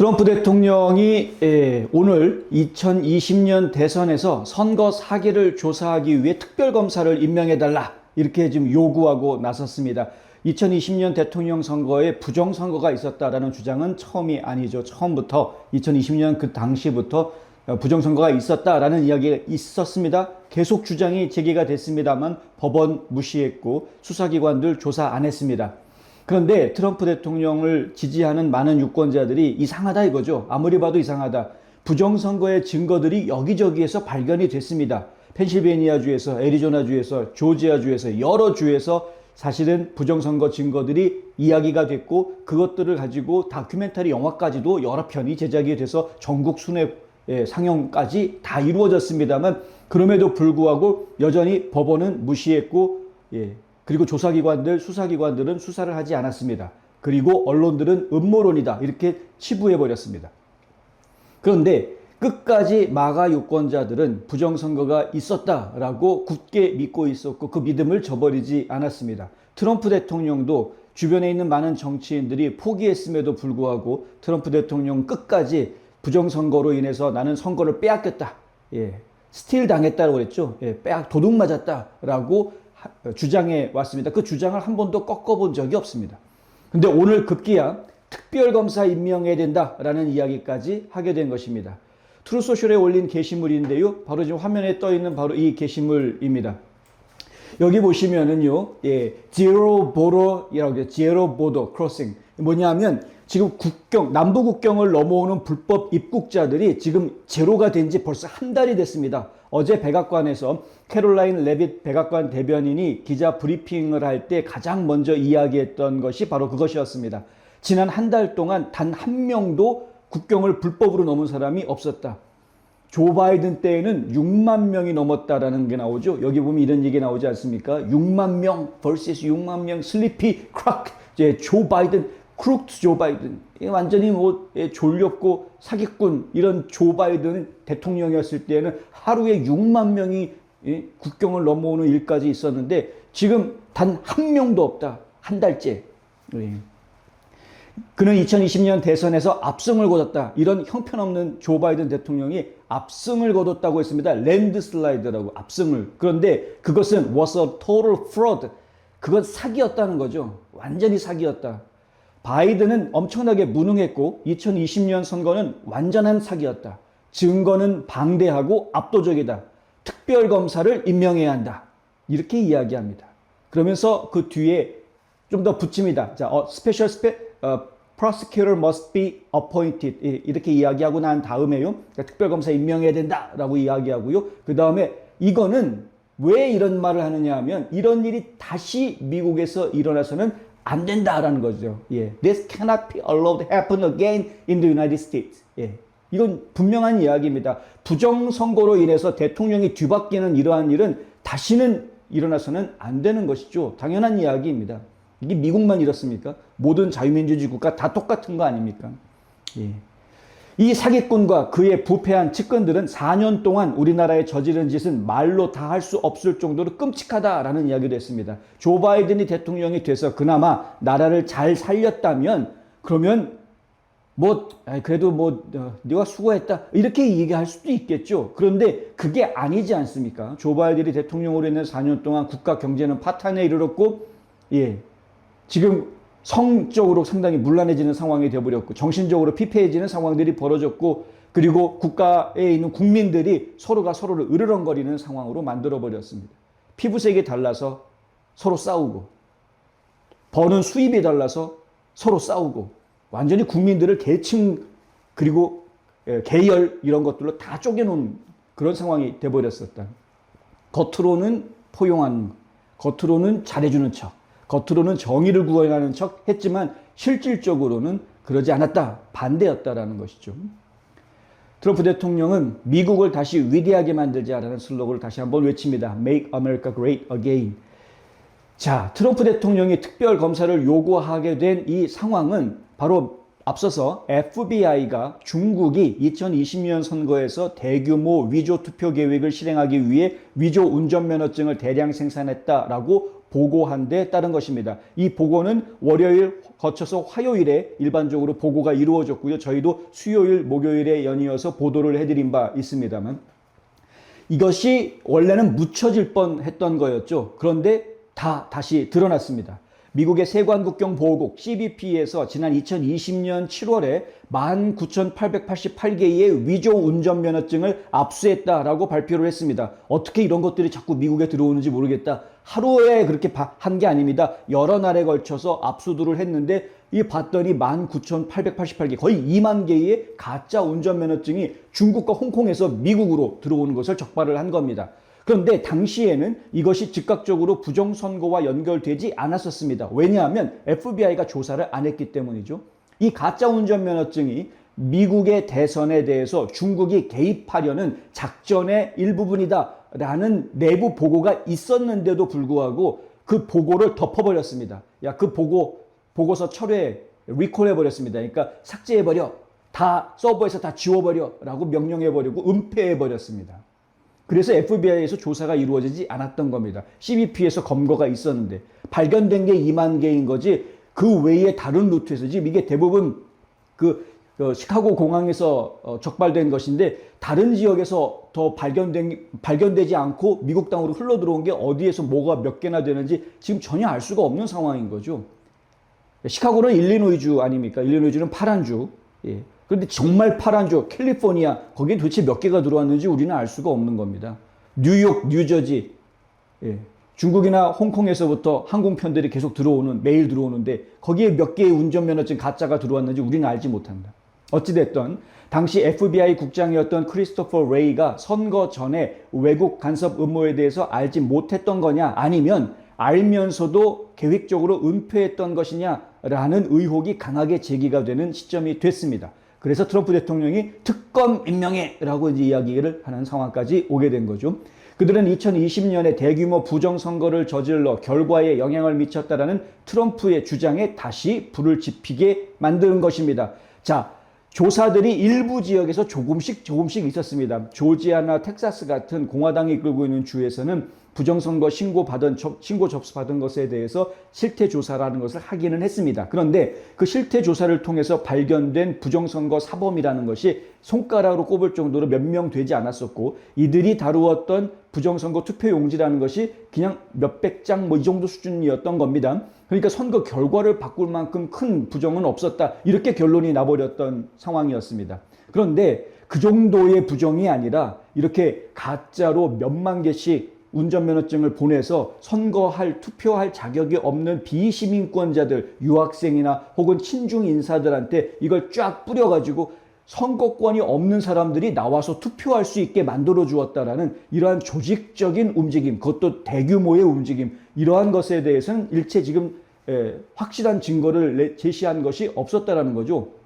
트럼프 대통령이 오늘 2020년 대선에서 선거 사기를 조사하기 위해 특별검사를 임명해달라 이렇게 지금 요구하고 나섰습니다. 2020년 대통령 선거에 부정선거가 있었다라는 주장은 처음이 아니죠. 처음부터 2020년 그 당시부터 부정선거가 있었다라는 이야기가 있었습니다. 계속 주장이 제기가 됐습니다만 법원 무시했고 수사기관들 조사 안 했습니다. 그런데 트럼프 대통령을 지지하는 많은 유권자들이 이상하다 이거죠. 아무리 봐도 이상하다. 부정선거의 증거들이 여기저기에서 발견이 됐습니다. 펜실베니아주에서, 애리조나주에서, 조지아주에서 여러 주에서 사실은 부정선거 증거들이 이야기가 됐고 그것들을 가지고 다큐멘터리 영화까지도 여러 편이 제작이 돼서 전국 순회 상영까지 다 이루어졌습니다만 그럼에도 불구하고 여전히 법원은 무시했고 그리고 조사기관들, 수사기관들은 수사를 하지 않았습니다. 그리고 언론들은 음모론이다 이렇게 치부해버렸습니다. 그런데 끝까지 마가 유권자들은 부정선거가 있었다라고 굳게 믿고 있었고 그 믿음을 저버리지 않았습니다. 트럼프 대통령도 주변에 있는 많은 정치인들이 포기했음에도 불구하고 트럼프 대통령 끝까지 부정선거로 인해서 나는 선거를 빼앗겼다. 스틸 당했다고 그랬죠. 도둑 맞았다라고 주장해 왔습니다. 그 주장을 한 번도 꺾어본 적이 없습니다. 근데 오늘 급기야 특별검사 임명해야 된다라는 이야기까지 하게 된 것입니다. 트루소셜에 올린 게시물인데요. 바로 지금 화면에 떠 있는 바로 이 게시물입니다. 여기 보시면은요, Zero Border이라고 해요. Zero Border Crossing. 뭐냐면 지금 남부 국경을 넘어오는 불법 입국자들이 지금 제로가 된 지 벌써 한 달이 됐습니다. 어제 백악관에서 캐롤라인 레빗 백악관 대변인이 기자 브리핑을 할 때 가장 먼저 이야기했던 것이 바로 그것이었습니다. 지난 한 달 동안 단 한 명도 국경을 불법으로 넘은 사람이 없었다. 조 바이든 때에는 6만 명이 넘었다라는 게 나오죠. 여기 보면 이런 얘기 나오지 않습니까? 6만 명 vs 6만 명 슬리피 크락 조 바이든 크루트 조 바이든 완전히 졸렸고 사기꾼 이런 조 바이든 대통령이었을 때는 하루에 6만 명이 국경을 넘어오는 일까지 있었는데 지금 단 한 명도 없다. 한 달째. 그는 2020년 대선에서 압승을 거뒀다. 이런 형편없는 조 바이든 대통령이 압승을 거뒀다고 했습니다. 랜드슬라이드라고 압승을. 그런데 그것은 was a total fraud. 그건 사기였다는 거죠. 완전히 사기였다. 바이든은 엄청나게 무능했고 2020년 선거는 완전한 사기였다. 증거는 방대하고 압도적이다. 특별검사를 임명해야 한다. 이렇게 이야기합니다. 그러면서 그 뒤에 좀 더 붙입니다. 자, prosecutor must be appointed. 이렇게 이야기하고 난 다음에요. 그러니까 특별검사 임명해야 된다라고 이야기하고요. 그 다음에 이거는 왜 이런 말을 하느냐 하면 이런 일이 다시 미국에서 일어나서는 안 된다라는 거죠. This cannot be allowed to happen again in the United States. 이건 분명한 이야기입니다. 부정선거로 인해서 대통령이 뒤바뀌는 이러한 일은 다시는 일어나서는 안 되는 것이죠. 당연한 이야기입니다. 이게 미국만 이렇습니까? 모든 자유민주주의 국가 다 똑같은 거 아닙니까? 이 사기꾼과 그의 부패한 측근들은 4년 동안 우리나라에 저지른 짓은 말로 다 할 수 없을 정도로 끔찍하다라는 이야기도 했습니다. 조 바이든이 대통령이 돼서 그나마 나라를 잘 살렸다면 그러면 그래도 네가 수고했다 이렇게 얘기할 수도 있겠죠. 그런데 그게 아니지 않습니까? 조 바이든이 대통령으로 있는 4년 동안 국가 경제는 파탄에 이르렀고 지금 성적으로 상당히 문란해지는 상황이 되어버렸고 정신적으로 피폐해지는 상황들이 벌어졌고 그리고 국가에 있는 국민들이 서로가 서로를 으르렁거리는 상황으로 만들어버렸습니다. 피부색이 달라서 서로 싸우고 버는 수입이 달라서 서로 싸우고 완전히 국민들을 계층 그리고 계열 이런 것들로 다 쪼개놓은 그런 상황이 되어버렸었다. 겉으로는 포용하는 겉으로는 잘해주는 척 겉으로는 정의를 구현하는 척 했지만 실질적으로는 그러지 않았다. 반대였다라는 것이죠. 트럼프 대통령은 미국을 다시 위대하게 만들자라는 슬로건을 다시 한번 외칩니다. Make America Great Again. 자, 트럼프 대통령이 특별검사를 요구하게 된 이 상황은 바로 앞서서 FBI가 중국이 2020년 선거에서 대규모 위조 투표 계획을 실행하기 위해 위조 운전면허증을 대량 생산했다라고 보고한 데 따른 것입니다. 이 보고는 월요일 거쳐서 화요일에 일반적으로 보고가 이루어졌고요. 저희도 수요일, 목요일에 연이어서 보도를 해드린 바 있습니다만, 이것이 원래는 묻혀질 뻔했던 거였죠. 그런데 다시 드러났습니다. 미국의 세관국경 보호국 CBP에서 지난 2020년 7월에 19,888개의 위조 운전면허증을 압수했다라고 발표를 했습니다. 어떻게 이런 것들이 자꾸 미국에 들어오는지 모르겠다. 하루에 그렇게 한 게 아닙니다. 여러 날에 걸쳐서 압수들을 했는데 이 봤더니 19,888개, 거의 2만 개의 가짜 운전면허증이 중국과 홍콩에서 미국으로 들어오는 것을 적발을 한 겁니다. 그런데 당시에는 이것이 즉각적으로 부정선거와 연결되지 않았었습니다. 왜냐하면 FBI가 조사를 안 했기 때문이죠. 이 가짜 운전면허증이 미국의 대선에 대해서 중국이 개입하려는 작전의 일부분이다 라는 내부 보고가 있었는데도 불구하고 그 보고를 덮어버렸습니다. 야, 그 보고서 철회, 리콜해버렸습니다. 그러니까 삭제해버려. 다 서버에서 다 지워버려 라고 명령해버리고 은폐해버렸습니다. 그래서 FBI에서 조사가 이루어지지 않았던 겁니다. CBP에서 검거가 있었는데 발견된 게 2만 개인 거지 그 외에 다른 루트에서 지금 이게 대부분 시카고 공항에서 적발된 것인데 다른 지역에서 더 발견되지 않고 미국 땅으로 흘러 들어온 게 어디에서 뭐가 몇 개나 되는지 지금 전혀 알 수가 없는 상황인 거죠. 시카고는 일리노이주 아닙니까? 일리노이주는 파란 주. 예. 그런데 정말 파란 주, 캘리포니아, 거기에 도대체 몇 개가 들어왔는지 우리는 알 수가 없는 겁니다. 뉴욕, 뉴저지, 예. 중국이나 홍콩에서부터 항공편들이 계속 매일 들어오는데 거기에 몇 개의 운전면허증 가짜가 들어왔는지 우리는 알지 못한다. 어찌됐든 당시 FBI 국장이었던 크리스토퍼 레이가 선거 전에 외국 간섭 음모에 대해서 알지 못했던 거냐, 아니면 알면서도 계획적으로 은폐했던 것이냐라는 의혹이 강하게 제기가 되는 시점이 됐습니다. 그래서 트럼프 대통령이 특검 임명해라고 이제 이야기를 하는 상황까지 오게 된 거죠. 그들은 2020년에 대규모 부정선거를 저질러 결과에 영향을 미쳤다라는 트럼프의 주장에 다시 불을 지피게 만드는 것입니다. 자, 조사들이 일부 지역에서 조금씩 있었습니다. 조지아나 텍사스 같은 공화당이 이끌고 있는 주에서는 부정선거 신고 접수받은 것에 대해서 실태조사라는 것을 하기는 했습니다. 그런데 그 실태조사를 통해서 발견된 부정선거 사범이라는 것이 손가락으로 꼽을 정도로 몇 명 되지 않았었고, 이들이 다루었던 부정선거 투표용지라는 것이 그냥 몇백 장 이 정도 수준이었던 겁니다. 그러니까 선거 결과를 바꿀 만큼 큰 부정은 없었다, 이렇게 결론이 나버렸던 상황이었습니다. 그런데 그 정도의 부정이 아니라 이렇게 가짜로 몇만 개씩 운전면허증을 보내서 투표할 자격이 없는 비시민권자들, 유학생이나 혹은 친중 인사들한테 이걸 쫙 뿌려가지고 선거권이 없는 사람들이 나와서 투표할 수 있게 만들어 주었다라는 이러한 조직적인 움직임, 그것도 대규모의 움직임, 이러한 것에 대해서는 일체 지금 확실한 증거를 제시한 것이 없었다라는 거죠.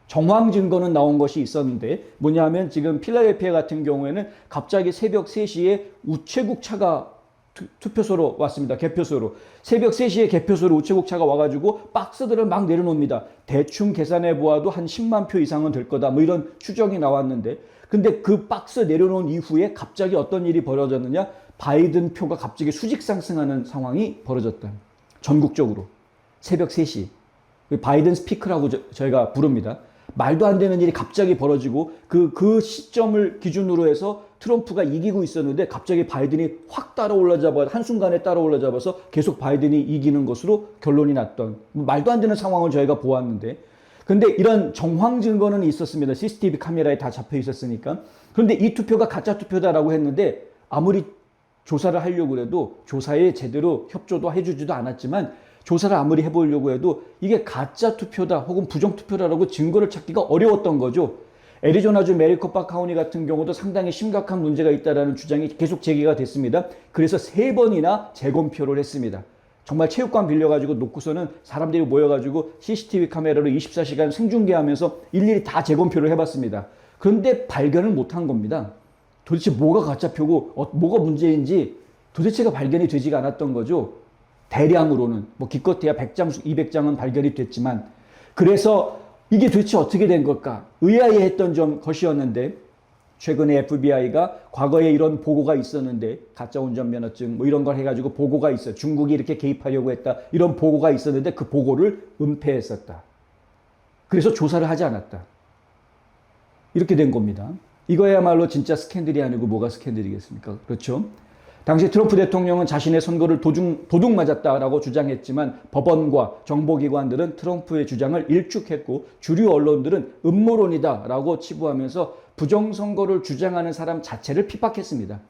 정황 증거는 나온 것이 있었는데 뭐냐면 지금 필라델피아 같은 경우에는 갑자기 새벽 3시에 우체국 차가 투표소로 왔습니다. 개표소로. 새벽 3시에 개표소로 우체국 차가 와가지고 박스들을 막 내려놓습니다. 대충 계산해 보아도 한 10만 표 이상은 될 거다, 뭐 이런 추정이 나왔는데, 근데 그 박스 내려놓은 이후에 갑자기 어떤 일이 벌어졌느냐, 바이든 표가 갑자기 수직 상승하는 상황이 벌어졌다. 전국적으로. 새벽 3시. 바이든 스피크라고 저희가 부릅니다. 말도 안 되는 일이 갑자기 벌어지고 그 시점을 기준으로 해서 트럼프가 이기고 있었는데 갑자기 바이든이 확 한순간에 따라올라잡아서 계속 바이든이 이기는 것으로 결론이 났던, 말도 안 되는 상황을 저희가 보았는데, 근데 이런 정황 증거는 있었습니다. CCTV 카메라에 다 잡혀 있었으니까. 그런데 이 투표가 가짜 투표다라고 했는데 아무리 조사를 하려고 해도 조사에 제대로 협조도 해주지도 않았지만, 조사를 아무리 해보려고 해도 이게 가짜 투표다 혹은 부정 투표다라고 증거를 찾기가 어려웠던 거죠. 애리조나주 메리코파 카운티 같은 경우도 상당히 심각한 문제가 있다는 주장이 계속 제기가 됐습니다. 그래서 3번이나 재검표를 했습니다. 정말 체육관 빌려가지고 놓고서는 사람들이 모여가지고 CCTV 카메라로 24시간 생중계하면서 일일이 다 재검표를 해봤습니다. 그런데 발견을 못한 겁니다. 도대체 뭐가 가짜표고 뭐가 문제인지 도대체가 발견이 되지가 않았던 거죠. 대량으로는 뭐 기껏해야 100장, 200장은 발견이 됐지만, 그래서 이게 도대체 어떻게 된 걸까 의아해했던 것이었는데, 최근에 FBI가 과거에 이런 보고가 있었는데 가짜 운전면허증 뭐 이런 걸 해가지고 보고가 있어. 중국이 이렇게 개입하려고 했다. 이런 보고가 있었는데 그 보고를 은폐했었다. 그래서 조사를 하지 않았다. 이렇게 된 겁니다. 이거야말로 진짜 스캔들이 아니고 뭐가 스캔들이겠습니까? 그렇죠? 당시 트럼프 대통령은 자신의 선거를 도둑 맞았다라고 주장했지만 법원과 정보기관들은 트럼프의 주장을 일축했고 주류 언론들은 음모론이다라고 치부하면서 부정선거를 주장하는 사람 자체를 핍박했습니다.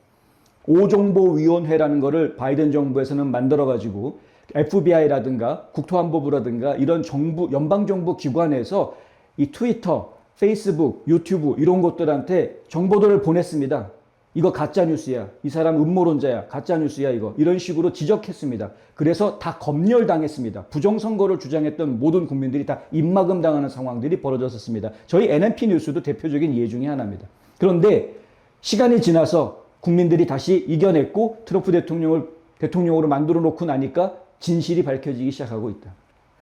오정보위원회라는 거를 바이든 정부에서는 만들어가지고 FBI라든가 국토안보부라든가 이런 정부, 연방정부 기관에서 이 트위터, 페이스북, 유튜브 이런 것들한테 정보들을 보냈습니다. 이거 가짜뉴스야. 이 사람 음모론자야. 가짜뉴스야 이거. 이런 식으로 지적했습니다. 그래서 다 검열당했습니다. 부정선거를 주장했던 모든 국민들이 다 입막음 당하는 상황들이 벌어졌었습니다. 저희 NNP 뉴스도 대표적인 예 중에 하나입니다. 그런데 시간이 지나서 국민들이 다시 이겨냈고 트럼프 대통령을 대통령으로 만들어 놓고 나니까 진실이 밝혀지기 시작하고 있다.